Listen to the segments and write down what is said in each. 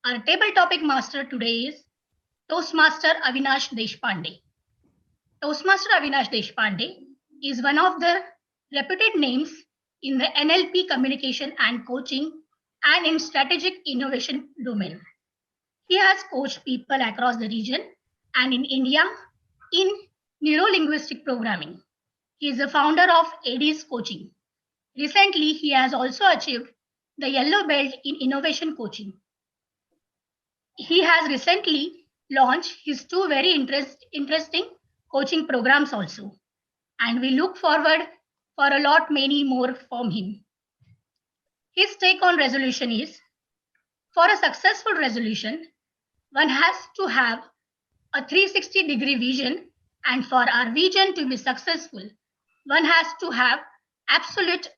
Our table topic master today is Toastmaster Avinash Deshpande. Toastmaster Avinash Deshpande is one of the reputed names in the NLP communication and coaching and in strategic innovation domain. He has coached people across the region and in India in neuro-linguistic programming. He is the founder of AD's Coaching. Recently, he has also achieved the yellow belt in innovation coaching. He has recently launched his two very interesting coaching programs also, and we look forward for a lot many more from him. His take on resolution is, for a successful resolution, one has to have a 360-degree vision, and for our vision to be successful, one has to have absolute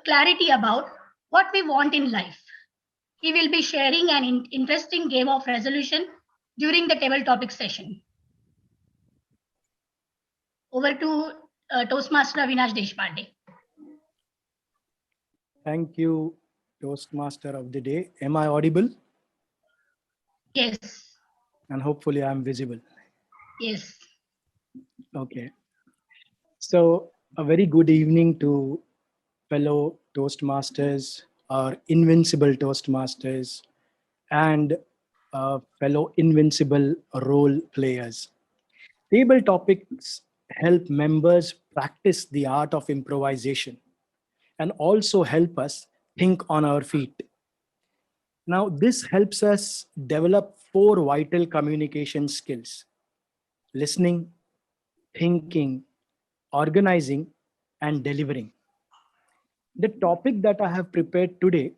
clarity about what we want in life. He will be sharing an interesting game of resolution during the table topic session. Over to Toastmaster Avinash Deshpande. Thank you, Toastmaster of the day. Am I audible? Yes. And hopefully I'm visible. Yes. Okay. So a very good evening to fellow Toastmasters, our invincible Toastmasters, and fellow invincible role players. Table topics help members practice the art of improvisation and also help us think on our feet. Now, this helps us develop 4 vital communication skills: listening, thinking, organizing, and delivering. The topic that I have prepared today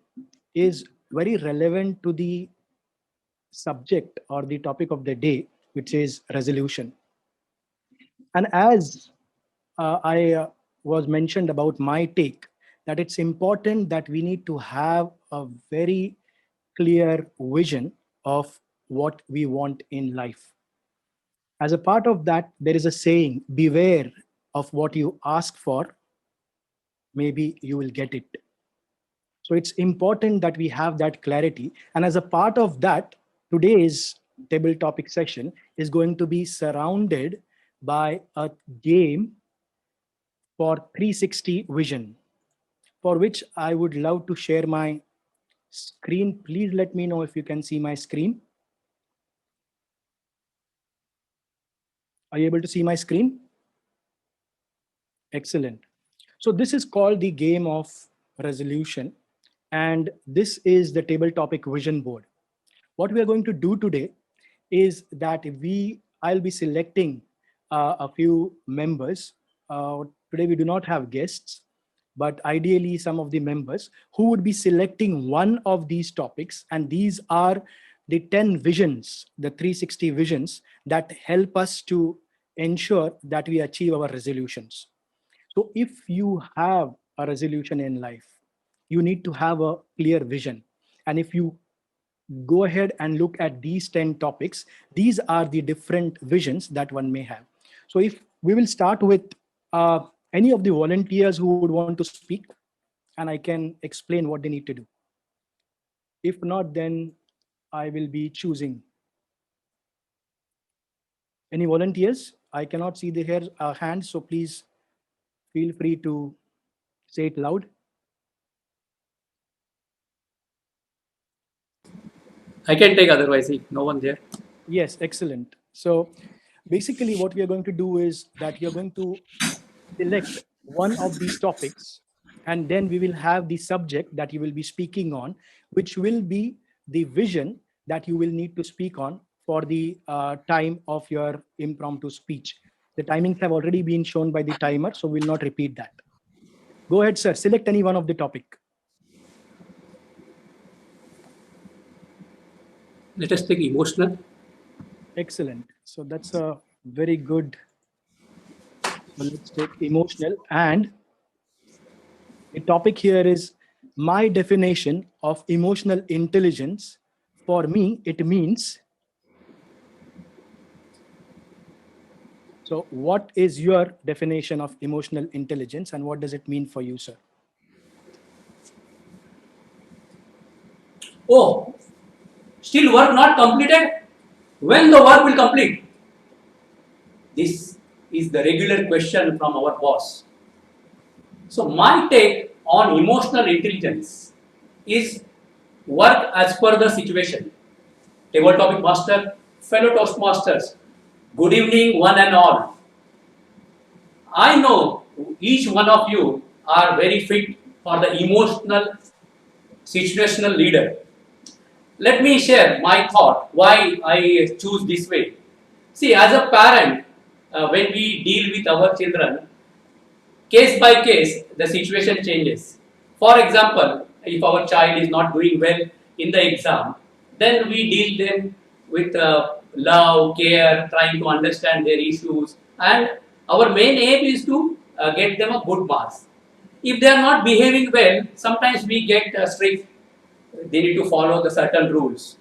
is very relevant to the subject or the topic of the day, which is resolution. And as I was mentioned about my take, that it's important that we need to have a very clear vision of what we want in life. As a part of that, there is a saying, beware of what you ask for, maybe you will get it. So it's important that we have that clarity. And as a part of that, today's table topic session is going to be surrounded by a game for 360 vision, for which I would love to share my screen. Please let me know if you can see my screen. Are you able to see my screen? Excellent. So this is called the game of resolution, and this is the table topic vision board. What we are going to do today is that I'll be selecting a few members. Today we do not have guests, but ideally some of the members who would be selecting one of these topics, and these are the 10 visions, the 360 visions that help us to ensure that we achieve our resolutions. So if you have a resolution in life, you need to have a clear vision. And if you go ahead and look at these 10 topics, these are the different visions that one may have. So if we will start with any of the volunteers who would want to speak, and I can explain what they need to do. If not, then I will be choosing. Any volunteers? I cannot see the hands, so please feel free to say it loud. I can take, otherwise no one there. Yes, excellent. So basically what we are going to do is that you're going to select one of these topics, and then we will have the subject that you will be speaking on, which will be the vision that you will need to speak on for the time of your impromptu speech. The timings have already been shown by the timer, so we'll not repeat that. Go ahead, sir. Select any one of the topic. Let us take emotional. Excellent. So that's a very good. So let's take emotional, and the topic here is my definition of emotional intelligence. For me, it means. So what is your definition of emotional intelligence, and what does it mean for you, sir? Oh, Still work not completed? When the work will complete? This is the regular question from our boss. So my take on emotional intelligence is work as per the situation. Table topic master, fellow Toastmasters, good evening one and all. I know each one of you are very fit for the emotional situational leader. Let me share my thought why I choose this way. See, as a parent, when we deal with our children, case by case, the situation changes. For example, if our child is not doing well in the exam, then we deal them with love, care, trying to understand their issues, and our main aim is to get them a good marks. If they are not behaving well, sometimes we get strict. They need to follow the certain rules.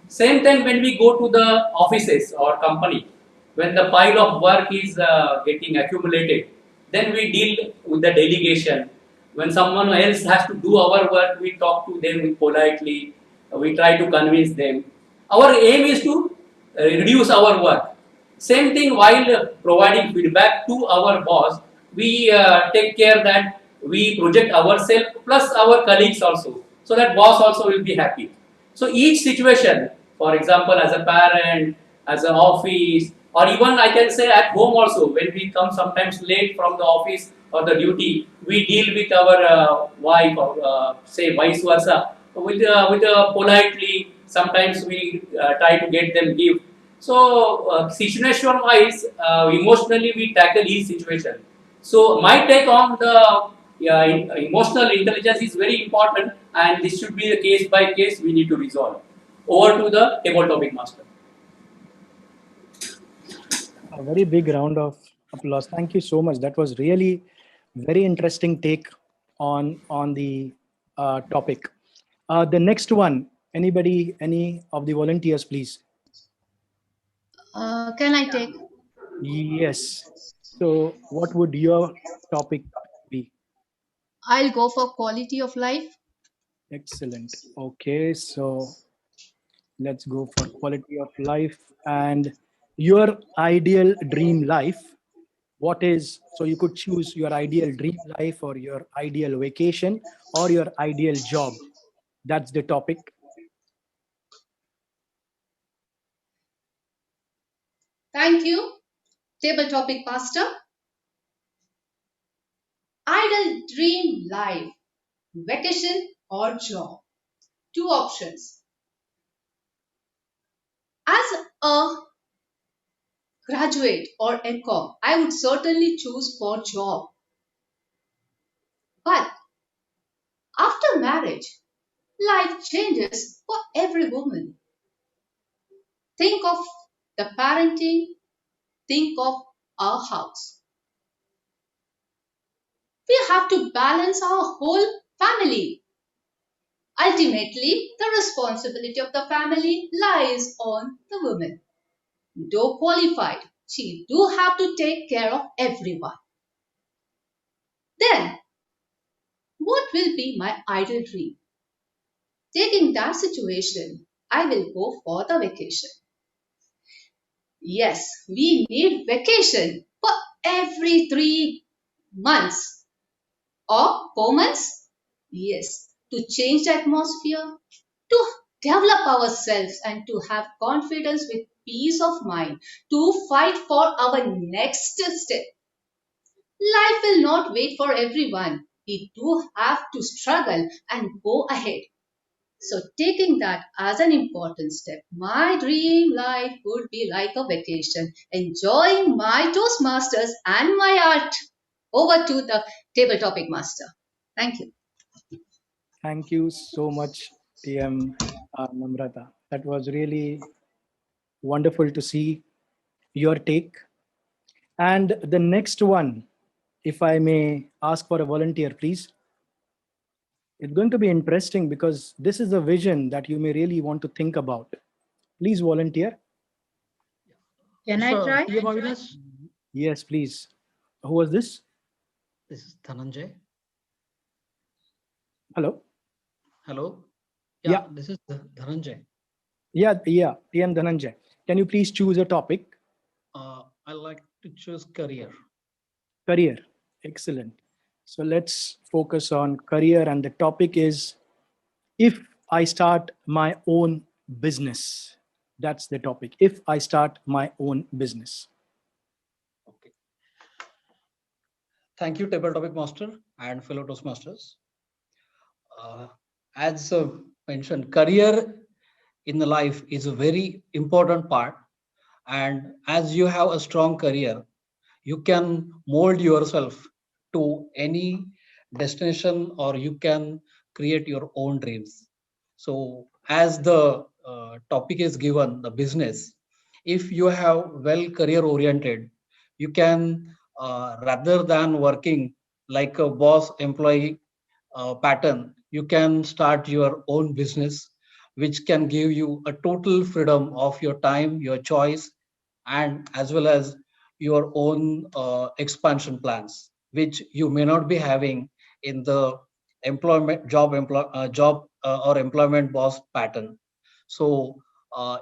Same time when we go to the offices or company, when the pile of work is getting accumulated, then we deal with the delegation. When someone else has to do our work, we talk to them politely, we try to convince them. Our aim is to reduce our work. Same thing while providing feedback to our boss, we take care that we project ourselves plus our colleagues also, so that boss also will be happy. So each situation, for example, as a parent, as an office, or even I can say at home also, when we come sometimes late from the office or the duty, we deal with our wife or say vice versa with politely. Sometimes we try to get them give. So situation wise, emotionally we tackle each situation. So my take on the emotional intelligence is very important, and this should be the case by case we need to resolve. Over to the table topic master. A very big round of applause. Thank you so much. That was really very interesting take on the topic. The next one, anybody, any of the volunteers, please. Can I take? Yes. So, what would your topic be? I'll go for quality of life. Excellent. Okay, so let's go for quality of life and your ideal dream life. What is, so you could choose your ideal dream life or your ideal vacation or your ideal job. That's the topic. Thank you. Table topic master. Ideal dream life, vacation or job. Two options. As a graduate or MCOM, I would certainly choose for job. But after marriage, life changes for every woman. Think of the parenting, think of our house. We have to balance our whole family. Ultimately, the responsibility of the family lies on the woman. Though qualified, she do have to take care of everyone. Then, what will be my ideal dream? Taking that situation, I will go for the vacation. Yes, we need vacation for every 3 months or 4 months. Yes, to change the atmosphere, to develop ourselves and to have confidence with peace of mind, to fight for our next step. Life will not wait for everyone. We do have to struggle and go ahead. So, taking that as an important step, my dream life would be like a vacation, enjoying my Toastmasters and my art. Over to the table topic master. Thank you. Thank you so much, TM Namrata. That was really wonderful to see your take. And the next one, if I may ask for a volunteer, please. It's going to be interesting because this is a vision that you may really want to think about. Please volunteer. Can I try? TM Avinash, Yes, please. Who was this? this is Dhananjay. Hello. Hello. Yeah. This is Dhananjay. Yeah, PM Dhananjay. Can you please choose a topic? I like to choose career. Career. Excellent. So let's focus on career, and the topic is if I start my own business. That's the topic. If I start my own business. Okay. Thank you, Table Topic Master and fellow Toastmasters. As mentioned, career in the life is a very important part. And as you have a strong career, you can mold yourself to any destination, or you can create your own dreams. So as the topic is given, the business, if you have well career oriented, you can rather than working like a boss employee pattern, you can start your own business, which can give you a total freedom of your time, your choice, and as well as your own expansion plans, which you may not be having in the job or employment boss pattern. So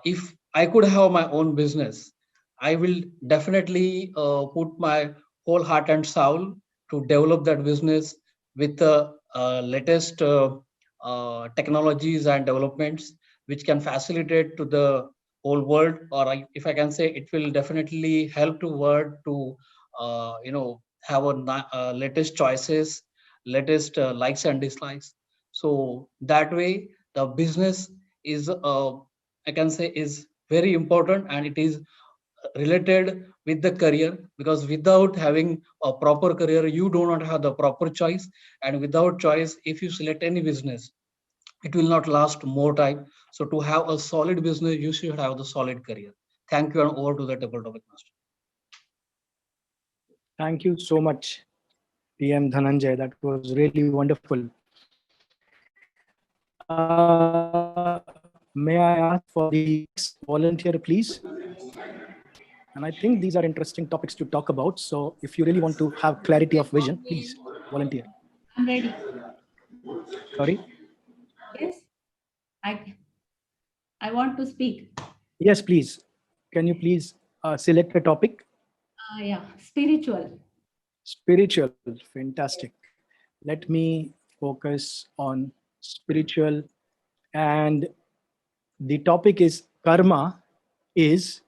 if I could have my own business, I will definitely put my whole heart and soul to develop that business with the latest technologies and developments, which can facilitate to the whole world, or if I can say, it will definitely help to world to have a latest choices, latest likes and dislikes. So that way the business is I can say is very important, and it is related with the career, because without having a proper career you do not have the proper choice, and without choice, if you select any business, it will not last more time. So to have a solid business, you should have the solid career. Thank you, and over to the Table Topic Master. Thank you so much, PM Dhananjay. That was really wonderful. May I ask for the next volunteer, please? And I think these are interesting topics to talk about. So if you really want to have clarity of vision, please volunteer. I'm ready. Sorry? Yes, I want to speak. Yes, please. Can you please select a topic? Yeah, spiritual. Spiritual. Fantastic. Let me focus on spiritual. And the topic is karma is.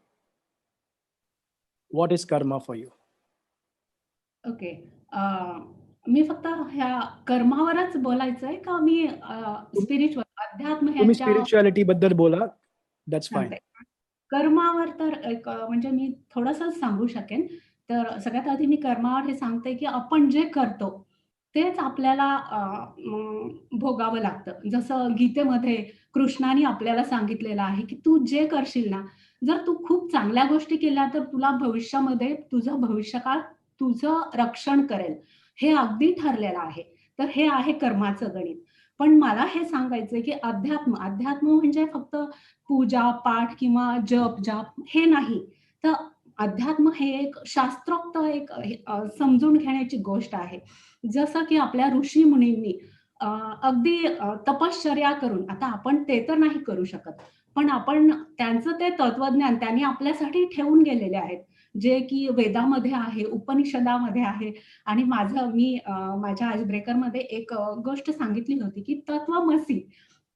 What is karma for you? Okay. मी फक्त ह्या कर्मावरच बोलायचंय का मी spiritual अध्यात्म तुम्ही ह्याच्या spirituality बद्दल बोला. That's fine. सांगते. कर्मावर तर एक म्हणजे मी थोडंसं सांगू शकेन. तर सगळ्यात आधी मी कर्मावर हे सांगते, की आपण जे करतो तेच आपल्याला भोगावं लागतं. जसं गीतेमध्ये कृष्णाने आपल्याला सांगितलेलं आहे, की तू जे करशील ना, जर तू खूप चांगल्या गोष्टी केल्या तर तुला भविष्यामध्ये तुझं भविष्यकाळ तुझं रक्षण करेल. हे अगदी ठरलेलं आहे. तर हे आहे कर्माचं गणित. पण मला हे सांगायचंय, की अध्यात्म म्हणजे फक्त पूजा, पाठ किंवा जप हे नाही. तर अध्यात्म हे एक शास्त्रोक्त एक समजून घेण्याची गोष्ट आहे. जसं की आपल्या ऋषी-मुनींनी अगदी तपश्चर्या करून, आता आपण ते तर नाही करू शकत, पण आपण त्यांचं ते तत्वज्ञान त्यांनी आपल्यासाठी ठेवून गेलेले आहेत. जे की वेदामध्ये आहे, उपनिषदामध्ये आहे. आणि मी माझ्या आईस ब्रेकरमध्ये एक गोष्ट सांगितली होती, की तत्वमसी.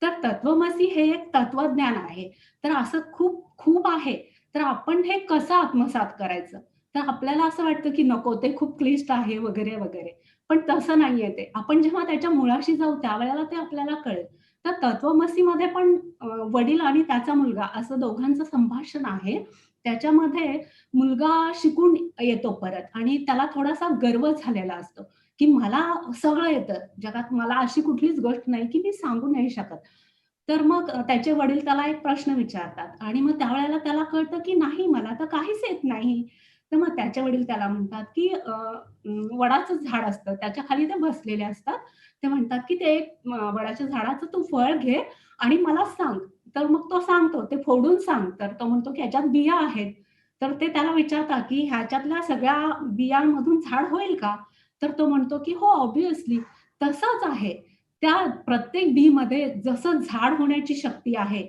तर तत्वमसी हे एक तत्वज्ञान आहे. तर असं खूप आहे. तर आपण हे कसं आत्मसात करायचं? तर आपल्याला असं वाटतं, की नको ते खूप क्लिष्ट आहे वगैरे. पण तसं नाहीये ते. आपण जेव्हा त्याच्या मुळाशी जाऊ त्यावेळेला ते आपल्याला कळेल. तर तत्वमसीमध्ये पण वडील आणि त्याचा मुलगा असं दोघांचं संभाषण आहे. त्याच्यामध्ये मुलगा शिकून येतो परत आणि त्याला थोडासा गर्व झालेला असतो, की मला सगळं येतं. जगात मला अशी कुठलीच गोष्ट नाही, की मी सांगू नाही शकत. तर मग त्याचे वडील त्याला एक प्रश्न विचारतात आणि मग त्यावेळेला त्याला कळतं, की नाही मला तर काहीच येत नाही. तर मग त्याचे वडील त्याला म्हणतात, की वडाचं झाड असतं, त्याच्या खाली ते बसलेले असतात. ते म्हणतात, की ते वडाच्या झाडाचं तू फळ घे आणि मला सांग. तर मग तो सांगतो, ते फोडून सांग. तर तो म्हणतो, की ह्याच्यात बिया आहेत. तर ते त्याला विचारतात, की ह्याच्यातल्या सगळ्या बियांमधून झाड होईल का? तर तो म्हणतो, की हो ऑब्व्हियसली. तसंच आहे. त्या प्रत्येक बीमध्ये जसं झाड होण्याची शक्ती आहे,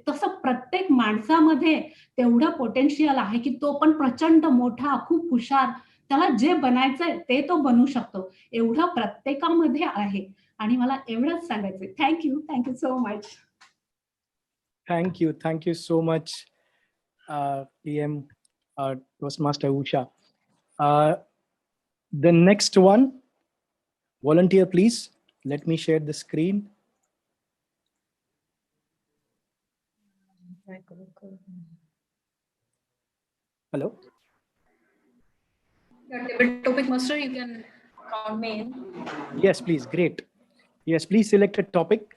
तसं प्रत्येक माणसामध्ये तेवढं पोटेन्शियल आहे की तो पण प्रचंड मोठा, खूप हुशार, त्याला जे बनायचंय ते तो बनू शकतो. एवढं प्रत्येकामध्ये आहे. आणि मला एवढंच सांगायचंय. Thank you so much. Thank you so much, PM Toastmaster Usha. The next one, volunteer, please. Let me share the screen. Hello. Your table topic master, you can count me in. Yes, please. Great. Yes, please select a topic.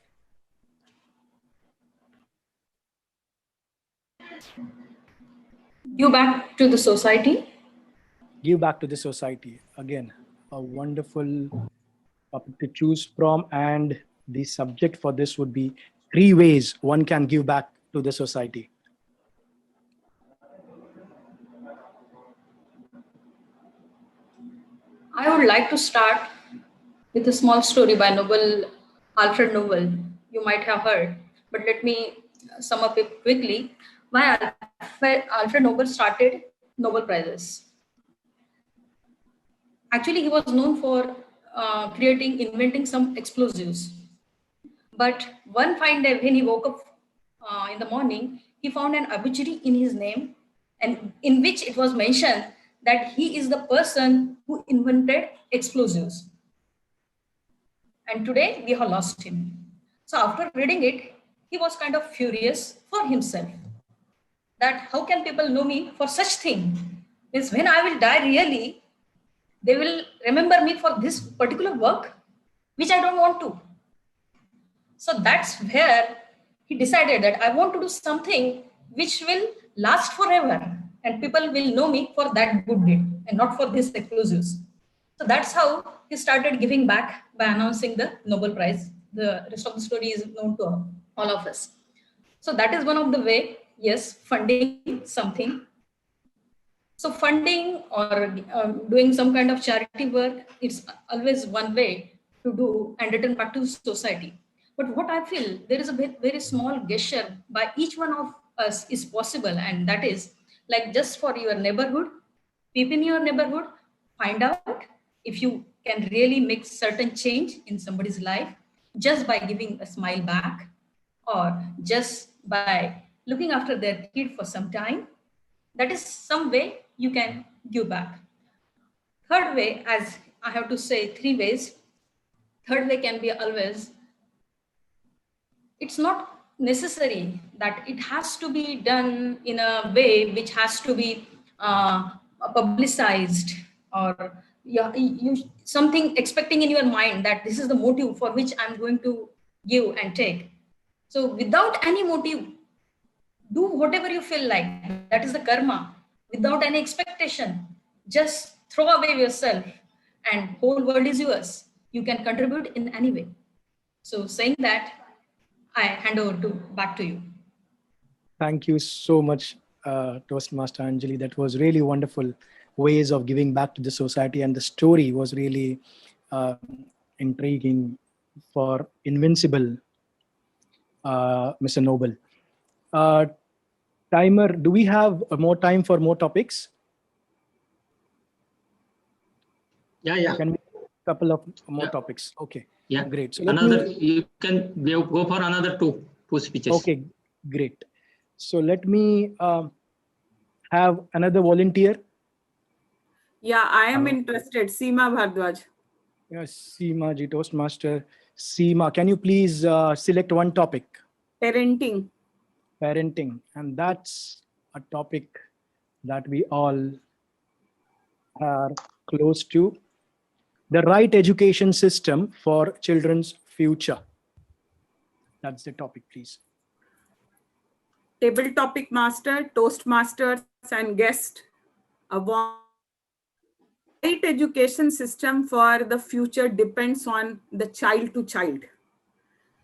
Give back to the society. Give back to the society. Again, a wonderful topic to choose from, and the subject for this would be 3 ways one can give back to the society. I would like to start with a small story by Alfred Nobel. You might have heard, but let me sum up it quickly. Why Alfred Nobel started Nobel Prizes. Actually, he was known for inventing some explosives. But one fine day when he woke up in the morning, he found an obituary in his name, and in which it was mentioned that he is the person who invented explosives. And today we have lost him. So after reading it, he was kind of furious for himself. That how can people know me for such thing? Means when I will die really, they will remember me for this particular work, which I don't want to. So that's where he decided that I want to do something which will last forever, and people will know me for that good deed and not for these explosives. So that's how he started giving back by announcing the Nobel Prize. The rest of the story is known to all of us. So that is one of the way, yes, funding something. So funding or doing some kind of charity work, it's always one way to do and return back to society. But what I feel, there is a very small gesture by each one of us is possible, and that is like just for your neighborhood, people in your neighborhood, find out if you can really make certain change in somebody's life just by giving a smile back, or just by looking after their kid for some time. That is some way you can give back. Third way, as I have to say 3 ways, third way can be always, it's not necessary that it has to be done in a way which has to be publicized, or you something expecting in your mind that this is the motive for which I'm going to give and take. So without any motive, do whatever you feel like. That is the karma. Without any expectation, just throw away yourself, and whole world is yours. You can contribute in any way. So saying that, I hand over back to you. Thank you so much, Toastmaster Anjali. That was really wonderful ways of giving back to the society, and the story was really intriguing for Invincible, Mr. Noble. Timer, do we have more time for more topics? Yeah. Can we a couple of more Yeah. topics? Okay. Yeah. Great. So You can go for another two speeches. Okay, great. So let me have another volunteer. Yeah, I am interested. Seema Bhardwaj. Yes, Seema ji, Toastmaster. Seema, can you please select one topic? Parenting. Parenting. And that's a topic that we all are close to. The right education system for children's future. That's the topic, please. Table topic master, Toastmasters and guest. A right education system for the future depends on the child to child.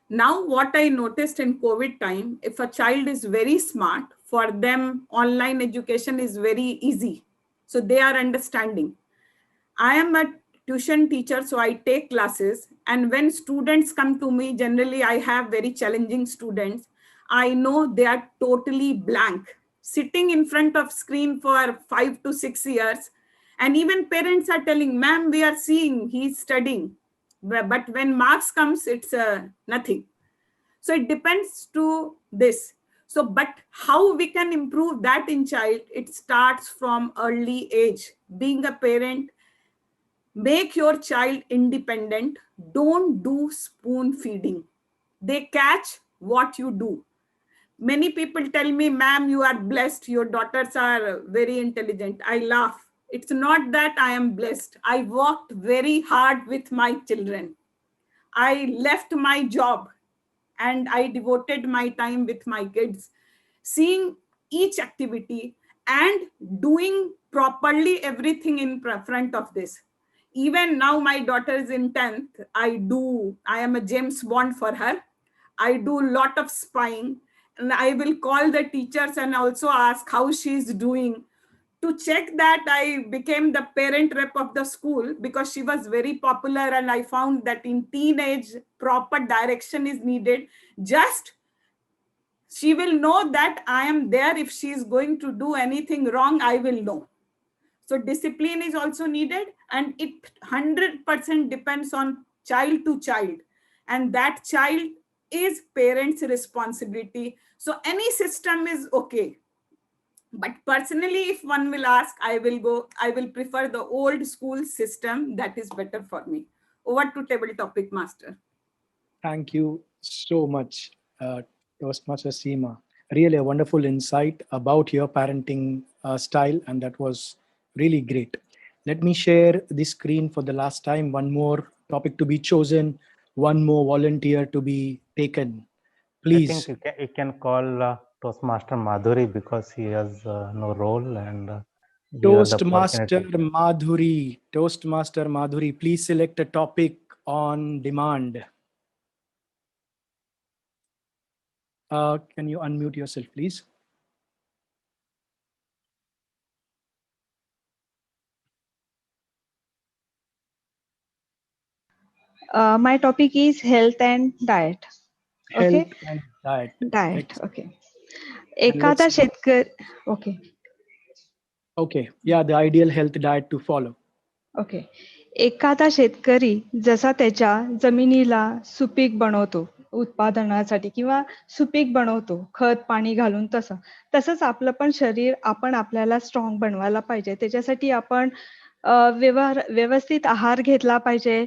Now, what I noticed in COVID time, if a child is very smart, for them, online education is very easy. So they are understanding. I am a tuition teacher, so I take classes. And when students come to me, generally I have very challenging students. I know they are totally blank, sitting in front of screen for 5 to 6 years. And even parents are telling, ma'am, we are seeing he's studying. But when marks comes, it's nothing. So it depends to this. So, but how we can improve that in child, it starts from early age. Being a parent, make your child independent. Don't do spoon feeding. They catch what you do. Many people tell me, ma'am, you are blessed. Your daughters are very intelligent. I laugh. It's not that I am blessed. I worked very hard with my children. I left my job and I devoted my time with my kids, seeing each activity and doing properly everything in front of this. Even now, my daughter is in 10th. I am a James Bond for her. I do a lot of spying, and I will call the teachers and also ask how she's doing, to check that I became the parent rep of the school, because she was very popular, and I found that in teenage, proper direction is needed. Just she will know that I am there. If she is going to do anything wrong, I will know. So discipline is also needed, and it 100% depends on child to child, and that child is parents' responsibility. So any system is okay. But personally, if one will ask, I will prefer the old school system. That is better for me. Over to table topic master. Thank you so much, Toastmaster Seema. Really a wonderful insight about your parenting style, and that was really great. Let me share the screen for the last time. One more topic to be chosen, one more volunteer to be taken. Please. I think you can call Toastmaster Madhuri, because he has no role, and give her the Toastmaster opportunity. Madhuri, Toastmaster Madhuri, please select a topic on demand. Can you unmute yourself, please? My topic is health and diet. Okay. Health and diet. Diet. Excellent. Okay. And एखादा let's- शेतकरी. Okay. Okay. Yeah, the ideal health diet to follow. Okay. एखादा शेतकरी जसा त्याच्या जमिनीला सुपीक बनवतो उत्पादनासाठी किंवा सुपीक बनवतो खत पाणी घालून, तसंच आपलं पण शरीर आपण आपल्याला स्ट्रॉंग बनवायला पाहिजे. त्याच्यासाठी आपण व्यवस्थित आहार घेतला पाहिजे,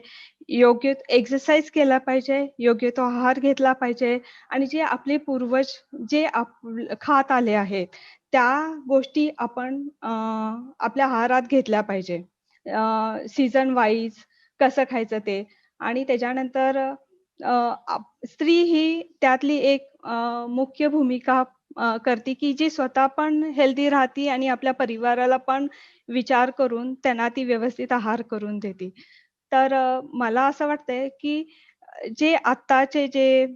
योग्य एक्सरसाइज केला पाहिजे, योग्य तो आहार घेतला पाहिजे, आणि जे आपले पूर्वज जे खात आले आहेत त्या गोष्टी आपण आपल्या आहारात घेतल्या पाहिजे. सीझन वाईज कसं खायचं ते, आणि त्याच्यानंतर स्त्री ही त्यातली एक मुख्य भूमिका करते की जी स्वतः पण हेल्दी राहते आणि आपल्या परिवाराला पण विचार करून त्यांना ती व्यवस्थित आहार करून देते. तर मला असं वाटतंय की जे आत्ताचे जे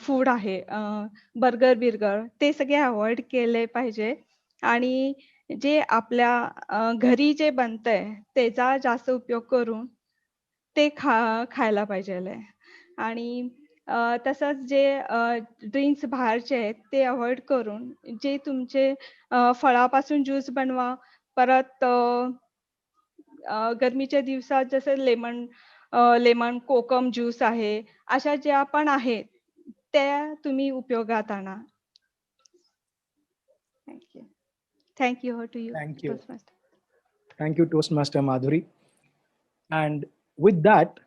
फूड आहे, बर्गर ते सगळे अवॉइड केले पाहिजे, आणि जे आपल्या घरी जे बनतंय त्याचा जास्त उपयोग करून ते खायला पाहिजे. आणि तसंच जे ड्रिंक्स बाहेरचे आहेत ते अवॉइड करून जे तुमचे फळापासून ज्यूस बनवा. परत गरमीच्या दिवसात जसं लेमन कोकम ज्यूस आहे, अशा ज्या पण आहेत त्या तुम्ही उपयोगात आणा. Thank you. Thank you to you. Thank you. Toastmaster. Thank you, Toastmaster Madhuri. And with that,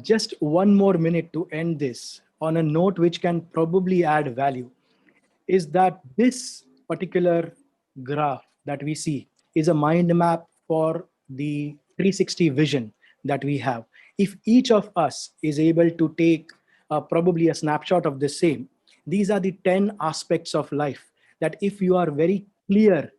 just one more minute to end this on a note which can probably add value, is that this particular graph that we see is a mind map for the 360 vision that we have. If each of us is able to take probably a snapshot of the same, these are the 10 aspects of life that if you are very clear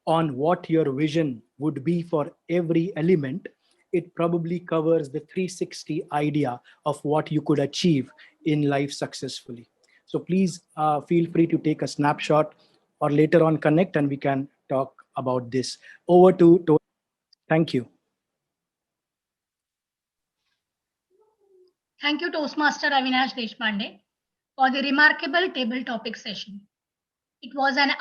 on what your vision would be for every element, it probably covers the 360 idea of what you could achieve in life successfully. So please feel free to take a snapshot or later on connect and we can talk about this. Over to thank you. Thank you, Toastmaster Avinash Deshpande. for the remarkable table topic session. It was an